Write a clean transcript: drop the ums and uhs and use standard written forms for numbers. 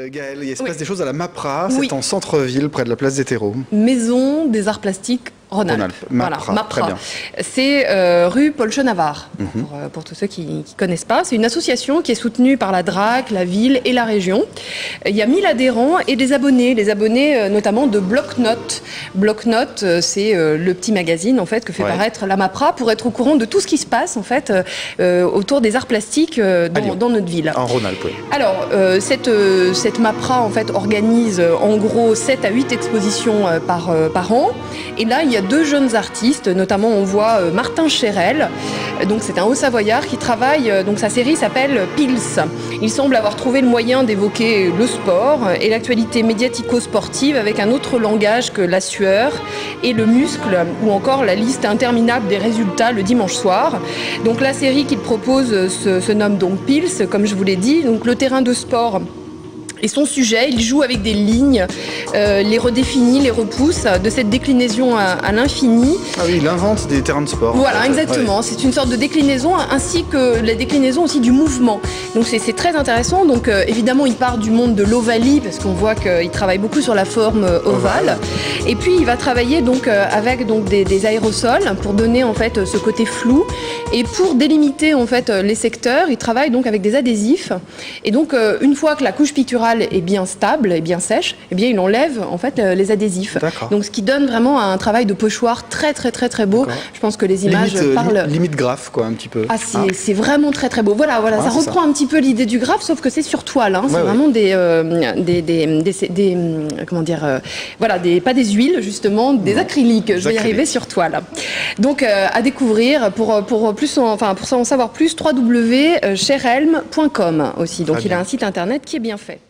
Gaëlle, il se passe des choses à la MAPRA, Oui. c'est en centre-ville, près de la place des Terreaux. Maison des arts plastiques Rhône-Alpes. MAPRA, Voilà, très bien. C'est rue Paul Chenavard, pour tous ceux qui ne connaissent pas. C'est une association qui est soutenue par la DRAC, la ville et la région. Il y a 1000 adhérents et des abonnés notamment de Bloc-Notes. Bloc-Notes, c'est le petit magazine en fait, que fait paraître la MAPRA pour être au courant de tout ce qui se passe en fait, autour des arts plastiques dans notre ville. En Rhône-Alpes, oui. Alors, cette MAPRA en fait, organise en gros 7 à 8 expositions par an. Et là, il y a 2 jeunes artistes, notamment on voit Martin Chérel, donc c'est un Haut-Savoyard qui travaille, donc sa série s'appelle Pils. Il semble avoir trouvé le moyen d'évoquer le sport et l'actualité médiatico-sportive avec un autre langage que la sueur et le muscle, ou encore la liste interminable des résultats le dimanche soir. Donc la série qu'il propose se nomme donc Pils, comme je vous l'ai dit, donc le terrain de sport. Et son sujet, il joue avec des lignes, les redéfinit, les repousse, de cette déclinaison à l'infini. Ah oui, il invente des terrains de sport. Voilà, exactement. Ouais. C'est une sorte de déclinaison, ainsi que la déclinaison aussi du mouvement. Donc c'est très intéressant. Donc évidemment, il part du monde de l'ovalie, parce qu'on voit qu'il travaille beaucoup sur la forme ovale. Et puis il va travailler donc avec donc des aérosols pour donner en fait ce côté flou. Et pour délimiter en fait les secteurs, il travaille donc avec des adhésifs. Et donc une fois que la couche picturale est bien stable et bien sèche, eh bien il enlève en fait les adhésifs. Donc ce qui donne vraiment un travail de pochoir très beau. Je pense que les images parlent. Limite graphe quoi, un petit peu. Ah c'est vraiment très beau. Voilà, ça reprend un petit peu l'idée du graphe, sauf que c'est sur toile. C'est vraiment comment dire, voilà, pas des huiles justement, des acryliques. Je vais y arriver sur toile. Donc à découvrir pour en savoir plus, www.cherelm.com aussi. Donc il a un site internet qui est bien fait.